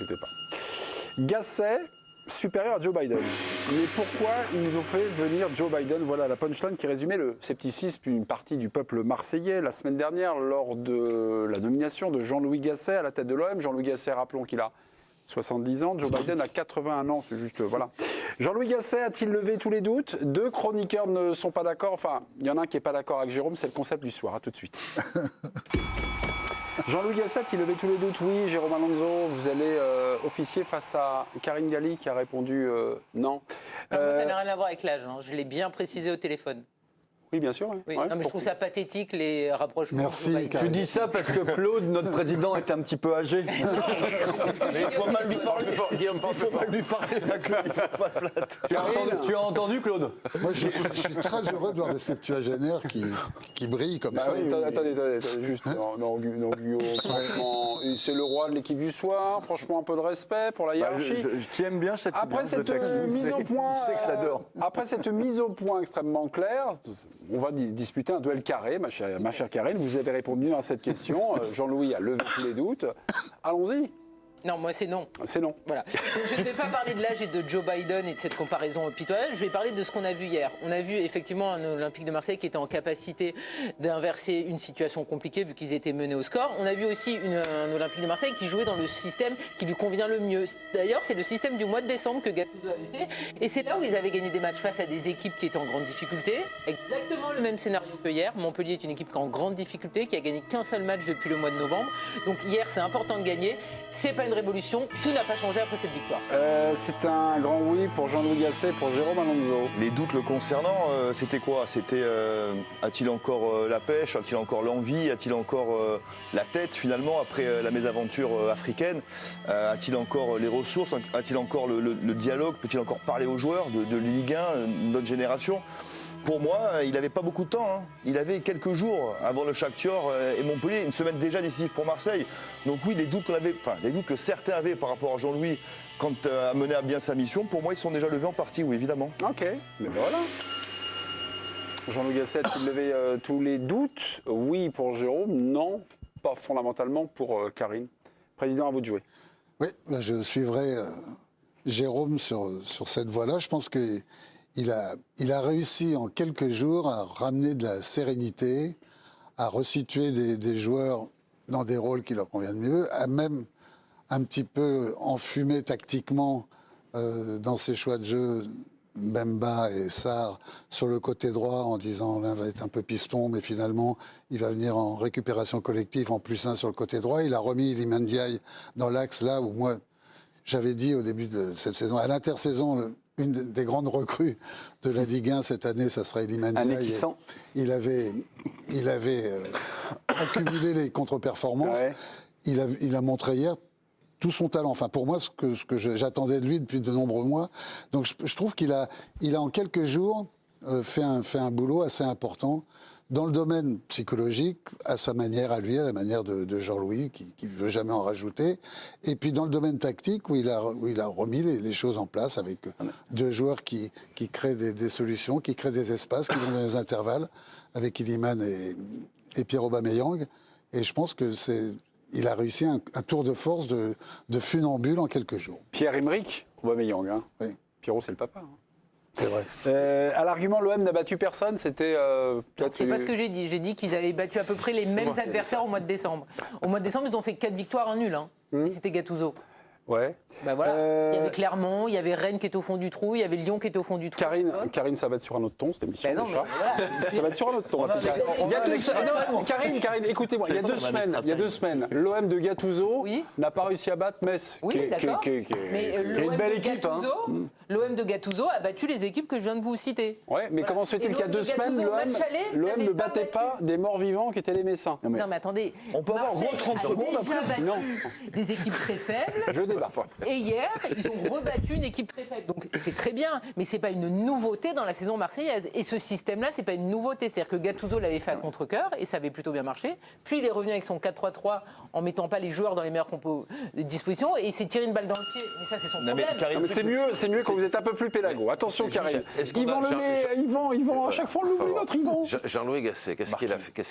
inquiétez pas. Gasset, supérieur à Joe Biden. Mais pourquoi ils nous ont fait venir Joe Biden? Voilà la punchline qui résumait le scepticisme d'une partie du peuple marseillais la semaine dernière lors de la nomination de Jean-Louis Gasset à la tête de l'OM. Jean-Louis Gasset, rappelons qu'il a 70 ans, Joe Biden a 81 ans, c'est juste, voilà. Jean-Louis Gasset a-t-il levé tous les doutes? Deux chroniqueurs ne sont pas d'accord, enfin, il y en a un qui n'est pas d'accord avec Jérôme, c'est le concept du soir, à tout de suite. Jean-Louis Gasset, il levait tous les doutes, oui, Jérôme Alonso, vous allez officier face à Karine Galli qui a répondu non. Non, moi, ça n'a rien à voir avec l'âge, hein. Je l'ai bien précisé au téléphone. Oui, bien sûr. Oui. Ouais, non, mais je trouve ça pathétique, les rapprochements. Merci. Tu dis ça parce que Claude, notre président, est un petit peu âgé. Il faut mal lui parler. Il faut mal lui parler à Claude. Tu as entendu, Claude? Moi, je suis très heureux de voir des septuagénaires qui brillent comme ça. Oui, attendez, juste, non, Guillaume, franchement, c'est le roi de l'équipe du soir, franchement, un peu de respect pour la hiérarchie. Je t'aime bien, cette Après cette mise au point, après cette mise au point extrêmement claire, on va disputer un duel carré, ma chère Karine. Vous avez répondu à cette question. Jean-Louis a levé tous les doutes. Allons-y. Non, moi c'est non. C'est non. Voilà. Donc, je ne vais pas parler de l'âge et de Joe Biden et de cette comparaison pitoyable. Je vais parler de ce qu'on a vu hier. On a vu effectivement un Olympique de Marseille qui était en capacité d'inverser une situation compliquée vu qu'ils étaient menés au score. On a vu aussi un Olympique de Marseille qui jouait dans le système qui lui convient le mieux. D'ailleurs, c'est le système du mois de décembre que Gattuso avait fait. Et c'est là où ils avaient gagné des matchs face à des équipes qui étaient en grande difficulté. Exactement le même scénario que hier. Montpellier est une équipe qui est en grande difficulté, qui a gagné qu'un seul match depuis le mois de novembre. Donc hier, c'est important de gagner. C'est pas une révolution, tout n'a pas changé après cette victoire. C'est un grand oui pour Jean-Louis Gasset, pour Jérôme Alonso. Les doutes le concernant, c'était quoi? C'était a-t-il encore la pêche? A-t-il encore l'envie? A-t-il encore la tête finalement après la mésaventure africaine? A-t-il encore les ressources? A-t-il encore le dialogue? Peut-il encore parler aux joueurs de Ligue 1, notre génération? Pour moi, il n'avait pas beaucoup de temps. Hein. Il avait quelques jours avant le Shakhtar et Montpellier, une semaine déjà décisive pour Marseille. Donc oui, les doutes les doutes que certains avaient par rapport à Jean-Louis quand à mener à bien sa mission, pour moi, ils sont déjà levés en partie, oui, évidemment. Ok, mais voilà. Jean-Louis Gasset, il levait tous les doutes. Oui pour Jérôme, non, pas fondamentalement pour Karine. Président, à vous de jouer. Oui, je suivrai Jérôme sur cette voie-là. Je pense que il a réussi en quelques jours à ramener de la sérénité, à resituer des joueurs dans des rôles qui leur conviennent mieux, à même un petit peu enfumer tactiquement dans ses choix de jeu Bemba et Sarr sur le côté droit en disant l'un va être un peu piston, mais finalement il va venir en récupération collective en +1 sur le côté droit. Il a remis Iliman Ndiaye dans l'axe là où moi j'avais dit au début de cette saison, à l'intersaison, une des grandes recrues de la Ligue 1 cette année, ça serait Iliman Ndiaye. Il avait accumulé les contre-performances. Ouais. Il a montré hier tout son talent. Enfin, pour moi, ce que j'attendais de lui depuis de nombreux mois. Donc, je trouve qu'il a en quelques jours fait un boulot assez important dans le domaine psychologique, à sa manière à lui, à la manière de Jean-Louis, qui ne veut jamais en rajouter. Et puis dans le domaine tactique, où il a remis les choses en place avec deux joueurs qui créent des solutions, qui créent des espaces, qui vont dans les intervalles, avec Iliman et Pierre Aubameyang. Et je pense qu'il a réussi un tour de force de funambule en quelques jours. Pierre-Emerick Aubameyang, hein. Oui. Pierrot, c'est le papa. Hein. C'est vrai. À l'argument, l'OM n'a battu personne, c'était peut-être... C'est pas ce que j'ai dit. J'ai dit qu'ils avaient battu à peu près les mêmes adversaires au mois de décembre. Au mois de décembre, ils ont fait 4 victoires, 1 nul. Hein. Et c'était Gattuso. Ouais. Ben voilà. Il y avait Clermont, il y avait Rennes qui était au fond du trou, il y avait Lyon qui était au fond du trou. Karine, ça va être sur un autre ton, cette émission. Ben non, déjà. Voilà. Ça va être sur un autre ton. Karine, écoutez-moi, il y a 2 semaines, l'OM de Gattuso n'a pas réussi à battre Metz. Oui, d'accord. Mais une belle équipe. L'OM de Gattuso a battu les équipes que je viens de vous citer. Oui, mais comment se fait-il qu'il y a 2 semaines, l'OM ne battait pas des morts vivants qui étaient les Messins? Non, mais attendez. On peut avoir 30 secondes après. Non. Des équipes très faibles. Et hier, ils ont rebattu une équipe très faible. Donc c'est très bien, mais c'est pas une nouveauté dans la saison marseillaise. Et ce système-là, c'est pas une nouveauté. C'est-à-dire que Gattuso l'avait fait à contre-cœur et ça avait plutôt bien marché. Puis il est revenu avec son 4-3-3 en mettant pas les joueurs dans les meilleures dispositions et il s'est tiré une balle dans le pied. Mais ça, c'est son problème. C'est mieux quand vous êtes un peu plus pédago. Attention, Karine. Ils vont à chaque fois l'ouvrir notre Yvan. Jean-Louis Gasset, qu'est-ce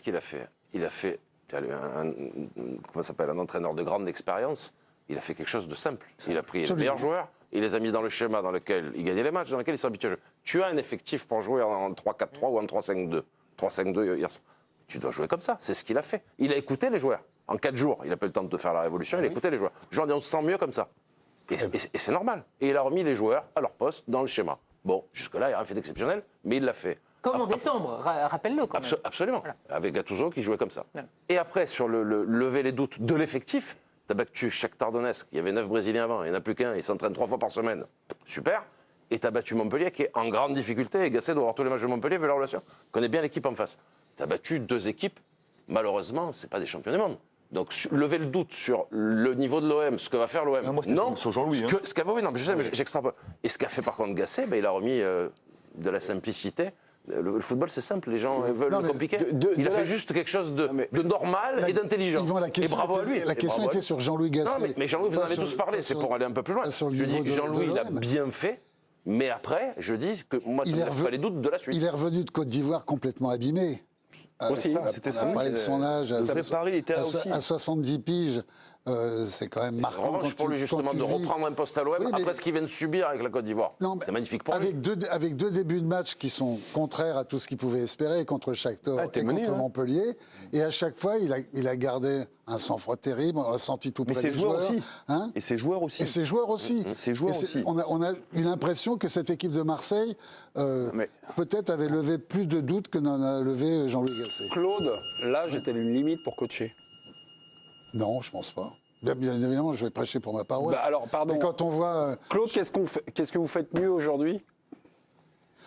qu'il a fait? Il a fait un entraîneur de grande expérience il a fait quelque chose de simple. Il a pris les Absolument. meilleurs joueurs, il les a mis dans le schéma dans lequel il gagnait les matchs, dans lequel il s'habituait à jouer. Tu as un effectif pour jouer en 3-4-3 ou en 3-5-2. 3-5-2 hier soir. Tu dois jouer comme ça, c'est ce qu'il a fait. Il a écouté les joueurs. En 4 jours, il n'a pas eu le temps de faire la révolution, il a écouté les joueurs. Les gens disent on se sent mieux comme ça. Et c'est normal. Et il a remis les joueurs à leur poste dans le schéma. Bon, jusque-là, il n'a rien fait d'exceptionnel, mais il l'a fait. Comme en décembre, rappelle-le quand même. Absolument. Voilà. Avec Gattuso qui jouait comme ça. Voilà. Et après, sur le lever les doutes de l'effectif, tu as battu Shakhtar Donetsk, il y avait 9 Brésiliens avant, il n'y en a plus qu'un, il s'entraîne 3 fois par semaine. Super. Et tu as battu Montpellier qui est en grande difficulté. Et Gasset doit avoir tous les matchs de Montpellier, vu la relation. Connaît bien l'équipe en face. Tu as battu 2 équipes, malheureusement, ce n'est pas des champions du monde. Donc, lever le doute sur le niveau de l'OM, ce que va faire l'OM. Ah, moi, c'était sur Jean-Louis. Ce qu'a oui, non, mais je sais, mais j'extrapole. Et ce qu'a fait par contre Gasset, il a remis de la simplicité. Le football, c'est simple, les gens veulent Non, le mais compliqué. Il a fait juste quelque chose de normal et d'intelligent. Yvan, Et bravo à lui. La question était sur Jean-Louis Gasset. Non, mais Jean-Louis, vous en avez Pas tous sur- parlé, pas c'est sur- pour aller un peu plus loin. pas sur le Je niveau dis, de Jean-Louis, il a l'OM. bien fait, mais après, je dis que moi, ça Il ne est me laisse revenu- pas les doutes de la suite. Il est revenu de Côte d'Ivoire complètement abîmé. Aussi, c'était on ça. a parlé de son âge. Le vrai Paris était là aussi. À 70 piges, c'est quand même En marquant. revanche, quand pour lui, tu- justement, quand de tu vis- reprendre un poste à l'OM, Oui, mais- après ce qu'il vient de subir avec la Côte d'Ivoire. Non, mais C'est magnifique pour lui. avec deux débuts de match qui sont contraires à tout ce qu'il pouvait espérer contre Shakhtar Ah, t'es et mené, contre hein. Montpellier. Et à chaque fois, il a gardé un sang-froid terrible. On l'a senti tout Mais près ses des joueurs joueurs. aussi. Hein Et ses joueurs aussi. Et ses joueurs aussi. Ses joueurs Et c'est- aussi. On a eu l'impression que cette équipe de Marseille, Mais- peut-être avait levé plus de doutes que n'en a levé Jean-Louis Gasset. Claude, l'âge est-elle une limite pour coacher? Non, je pense pas. Bien évidemment, je vais prêcher pour ma paroisse. Bah alors, pardon. Mais quand on voit... Claude, qu'est-ce que vous faites mieux aujourd'hui?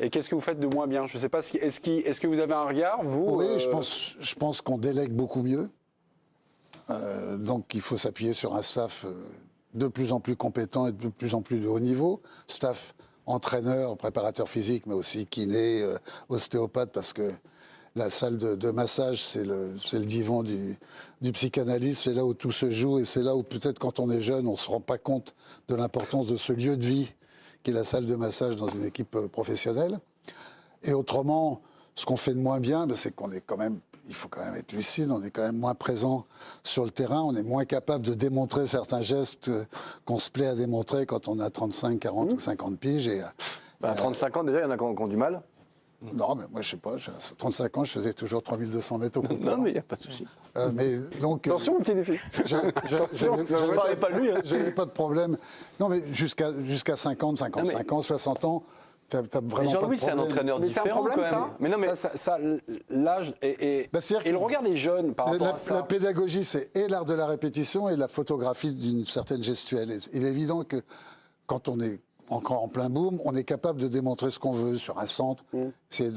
Et qu'est-ce que vous faites de moins bien? Je ne sais pas, est-ce que vous avez un regard, vous Oui, je pense qu'on délègue beaucoup mieux. Donc il faut s'appuyer sur un staff de plus en plus compétent et de plus en plus de haut niveau. Staff entraîneur, préparateur physique, mais aussi kiné, ostéopathe, parce que la salle de massage, c'est le divan du psychanalyste, c'est là où tout se joue et c'est là où peut-être quand on est jeune, on ne se rend pas compte de l'importance de ce lieu de vie qui est la salle de massage dans une équipe professionnelle. Et autrement, ce qu'on fait de moins bien, ben, c'est qu'on est quand même, il faut quand même être lucide, on est quand même moins présent sur le terrain, on est moins capable de démontrer certains gestes qu'on se plaît à démontrer quand on a 35, 40 ou 50 piges. Et, À 35 ans, déjà, il y en a qui ont du mal. non, mais moi, je sais pas, à 35 ans, je faisais toujours 3200 mètres au coup. Non, mais il n'y a pas de souci. Mais donc, Attention, petit défi. Je parlais pas de lui. Hein. j'avais pas de problème. Non, mais jusqu'à 50, 55 ans, 60 ans, t'as Mais vraiment pas de Jean-Louis, c'est un problème. entraîneur Mais c'est un différent problème, quand même. ça. Mais non, mais L'âge Bah, c'est-à-dire et le que- regard des jeunes par rapport à ça. La pédagogie, c'est et l'art de la répétition et la photographie d'une certaine gestuelle. Il est évident que quand on est encore en plein boom, on est capable de démontrer ce qu'on veut sur un centre. C'est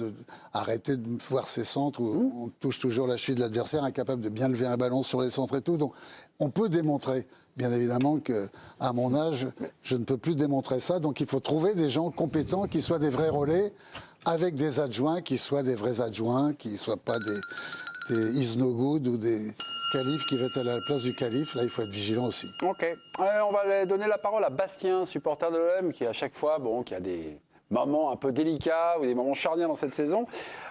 arrêter de voir ces centres où on touche toujours la cheville de l'adversaire, incapable de bien lever un ballon sur les centres et tout. Donc, on peut démontrer. Bien évidemment qu'à mon âge, je ne peux plus démontrer ça. Donc, il faut trouver des gens compétents qui soient des vrais relais, avec des adjoints qui soient des vrais adjoints, qui ne soient pas des is no good ou des califs qui veulent aller à la place du calife. Là, il faut être vigilant aussi. Ok. On va donner la parole à Bastien, supporter de l'OM, qui à chaque fois, qui a des moments un peu délicats ou des moments charnières dans cette saison.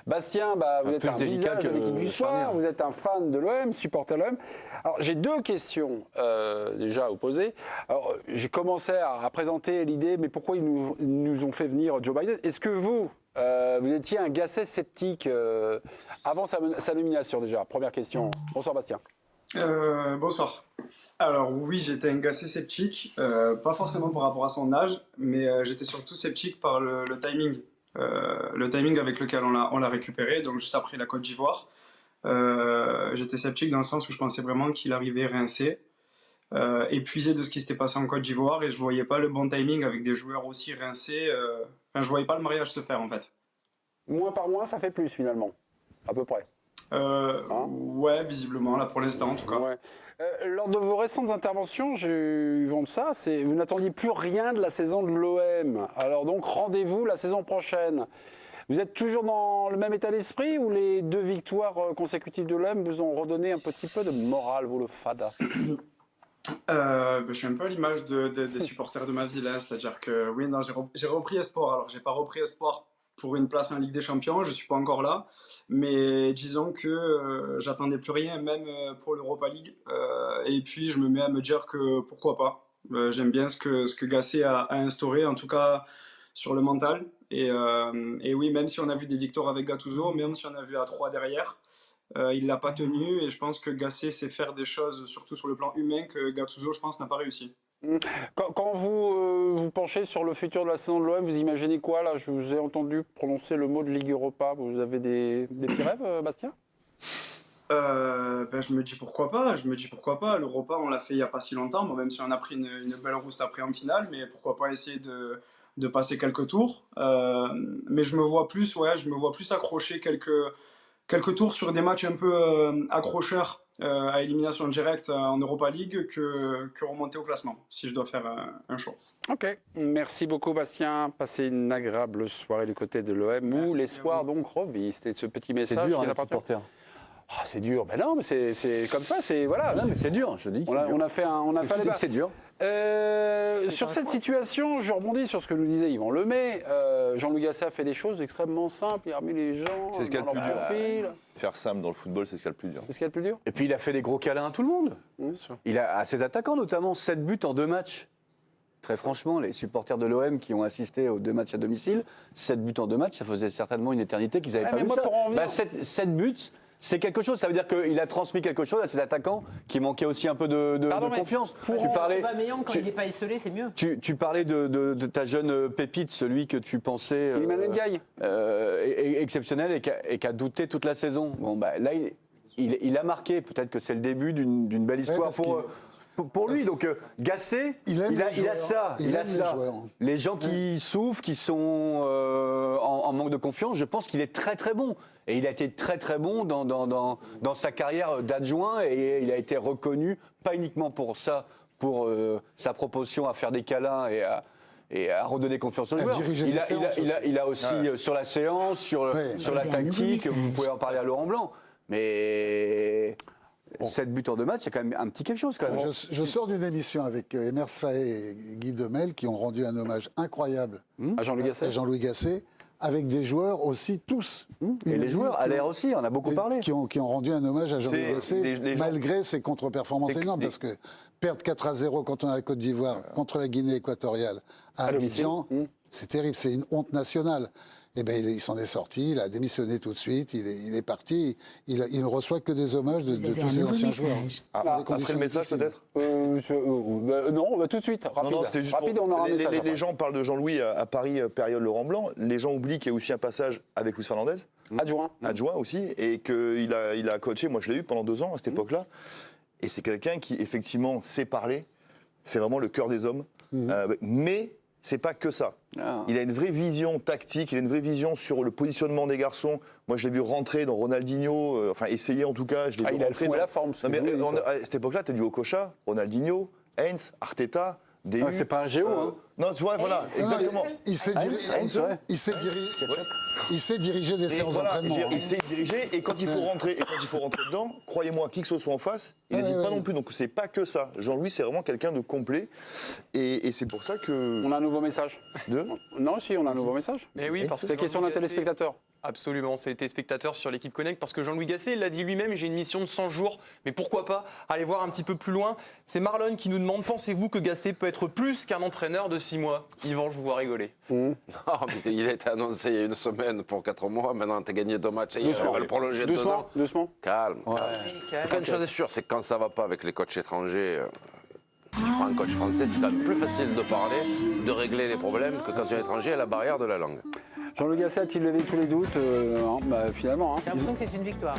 Bastien, vous êtes plus un délicat visage de que l'équipe du soir, charnière. vous êtes un fan de l'OM, supporter de l'OM. Alors j'ai deux questions déjà à vous poser. Alors j'ai commencé à présenter l'idée, mais pourquoi ils nous ont fait venir Joe Biden? Est-ce que vous étiez un Gasset sceptique avant sa nomination déjà? Première question. Bonsoir Bastien. Bonsoir. Alors oui, j'étais un gars assez sceptique, pas forcément par rapport à son âge, mais j'étais surtout sceptique par le timing. Le timing avec lequel on l'a récupéré, donc juste après la Côte d'Ivoire. J'étais sceptique dans le sens où je pensais vraiment qu'il arrivait rincé, épuisé de ce qui s'était passé en Côte d'Ivoire, et je voyais pas le bon timing avec des joueurs aussi rincés. Je voyais pas le mariage se faire en fait. Moins par moins, ça fait plus finalement, à peu près. Ouais, visiblement, là pour l'instant en tout cas. Ouais. Lors de vos récentes interventions, j'ai eu vent de ça, vous n'attendiez plus rien de la saison de l'OM. Alors donc rendez-vous la saison prochaine. Vous êtes toujours dans le même état d'esprit ou les 2 victoires consécutives de l'OM vous ont redonné un petit peu de morale, vous le fada? Je suis un peu à l'image des supporters de ma ville, hein, c'est-à-dire que oui, non, j'ai repris espoir. Alors, j'ai pas repris espoir pour une place en Ligue des Champions. Je ne suis pas encore là, mais disons que j'attendais plus rien, même pour l'Europa League. Et puis je me mets à me dire que pourquoi pas. J'aime bien ce que Gasset a instauré, en tout cas sur le mental. Et oui, même si on a vu des victoires avec Gattuso, même si on a vu à 3 derrière, il l'a pas tenu. Et je pense que Gasset sait faire des choses, surtout sur le plan humain, que Gattuso, je pense, n'a pas réussi. Quand vous vous penchez sur le futur de la saison de l'OM, vous imaginez quoi là? Je vous ai entendu prononcer le mot de Ligue Europa. Vous avez des petits rêves, Bastien? Je me dis pourquoi pas. L'Europa, on l'a fait il n'y a pas si longtemps. Bon, même si on a pris une belle rouste après en finale, mais pourquoi pas essayer de passer quelques tours. Mais je me vois plus accrocher quelques tours sur des matchs un peu accrocheurs à élimination directe en Europa League que remonter au classement, si je dois faire un choix. Ok, merci beaucoup Bastien. Passez une agréable soirée du côté de l'OM où Merci l'espoir à vous. donc revit. C'était ce petit message. C'est dur, qui hein, est les important. supporters. Ah, c'est dur, ben non, mais c'est comme ça, c'est voilà. Non, mais c'est dur, je dis. On a fait un Je dis débat. que c'est dur. Sur cette situation, je rebondis sur ce que nous disait Yvan Lemay. Jean-Louis Gasset a fait des choses extrêmement simples. Il a remis les gens C'est ce qu'il y a dans le leur plus dur. profil. Faire simple dans le football, c'est ce qu'il y a le plus dur. C'est ce qu'il y a de plus dur. Et puis il a fait des gros câlins à tout le monde. Il a à ses attaquants notamment 7 buts en 2 matchs. Très franchement, les supporters de l'OM qui ont assisté aux 2 matchs à domicile, 7 buts en 2 matchs, ça faisait certainement une éternité qu'ils n'avaient Ouais, pas mais vu moi, ça. pour en venir- 7 buts, c'est quelque chose. Ça veut dire qu'il a transmis quelque chose à ses attaquants qui manquaient aussi un peu de Pardon, mais confiance. pour- Tu parlais, Aubameyang, quand tu- il n'est pas esselé, c'est mieux. tu parlais de ta jeune pépite, celui que tu pensais Iliman Ndiaye. exceptionnel et qui a douté toute la saison. Bon, bah, là, il a marqué. Peut-être que c'est le début d'une belle histoire parce pour lui. Donc, Gasset, Il aime les il a joueurs. ça. Il Il a aime les ça. joueurs. Les gens qui souffrent, qui sont en manque de confiance, je pense qu'il est très très bon. Et il a été très très bon dans sa carrière d'adjoint et il a été reconnu, pas uniquement pour ça, pour sa propension à faire des câlins et à redonner confiance aux À joueurs. diriger les séances Il a aussi sur la séance, sur la Vous avez un tactique, nouveau vous message. pouvez en parler à Laurent Blanc. Mais 7 buts en 2 matchs, c'est quand même un petit quelque chose quand même. Je sors d'une émission avec Emers Faé et Guy Demel qui ont rendu un hommage incroyable À Jean-Louis Gasset. à Jean-Louis Gasset, avec des joueurs aussi, tous. Et les joueurs, à l'air aussi, on a beaucoup parlé. Qui ont rendu un hommage à Jean-Louis C'est- Gasset, les gens- malgré ses contre-performances énormes, parce que perdre 4-0 contre la Côte d'Ivoire, contre la Guinée équatoriale, à domicile. Abidjan, c'est terrible, c'est une honte nationale. Eh bien, il s'en est sorti, il a démissionné tout de suite, il est parti, il ne reçoit que des hommages de Vous avez tous un ces nouveau anciens joueurs. message. Dans des Après conditions le message, difficiles. peut-être Non, tout de suite, rapide. Non, c'était juste Rapide, pour... on aura un les, message les- après. les gens parlent de Jean-Louis à Paris, période Laurent Blanc. Les gens oublient qu'il y a aussi un passage avec Luis Fernandez, Adjoint. adjoint aussi, et qu'il a coaché, moi je l'ai eu pendant 2 ans à cette époque-là. Et c'est quelqu'un qui, effectivement, sait parler. C'est vraiment le cœur des hommes. Mais c'est pas que ça. Ah. Il a une vraie vision tactique, il a une vraie vision sur le positionnement des garçons. Moi, je l'ai vu rentrer dans Ronaldinho, enfin essayer en tout cas. Je l'ai vu Il a le rentrer fond et dans- la forme. ce Non, que mais je voulais dire. à cette époque-là, tu as du Okocha, Ronaldinho, Heinz, Arteta, DU. Ah, c'est pas un géo, hein. Non, tu vois, voilà, exactement. Il sait Heinz, ouais. il sait diriger des Et séances voilà, d'entraînement. il sait diriger, et quand il faut rentrer, dedans, croyez-moi, qui que ce soit en face, il n'hésite pas non plus. Donc c'est pas que ça. Jean-Louis, c'est vraiment quelqu'un de complet, et c'est pour ça que. On a un nouveau message. Non, si, on a un nouveau message. Mais oui, parce que C'est question d'un Jean-Louis Gasset- téléspectateur. Absolument, c'est téléspectateur sur l'équipe Connect parce que Jean-Louis Gasset l'a dit lui-même, j'ai une mission de 100 jours, mais pourquoi pas aller voir un petit peu plus loin. C'est Marlon qui nous demande, pensez-vous que Gasset peut être plus qu'un entraîneur de 6 mois? Yvan, je vous vois rigoler. Non, mais il a été annoncé il y a 1 semaine pour 4 mois. Maintenant, tu as gagné 2 matchs. Et on va le prolonger de 2 ans. Doucement. Calme. Quand une chose est sûre, c'est que quand ça va pas avec les coachs étrangers, tu prends un coach français, c'est quand même plus facile de parler, de régler les problèmes que quand tu es étranger à la barrière de la langue. Jean-Louis Gasset a-t-il levé tous les doutes Non, finalement. J'ai l'impression que c'est une victoire.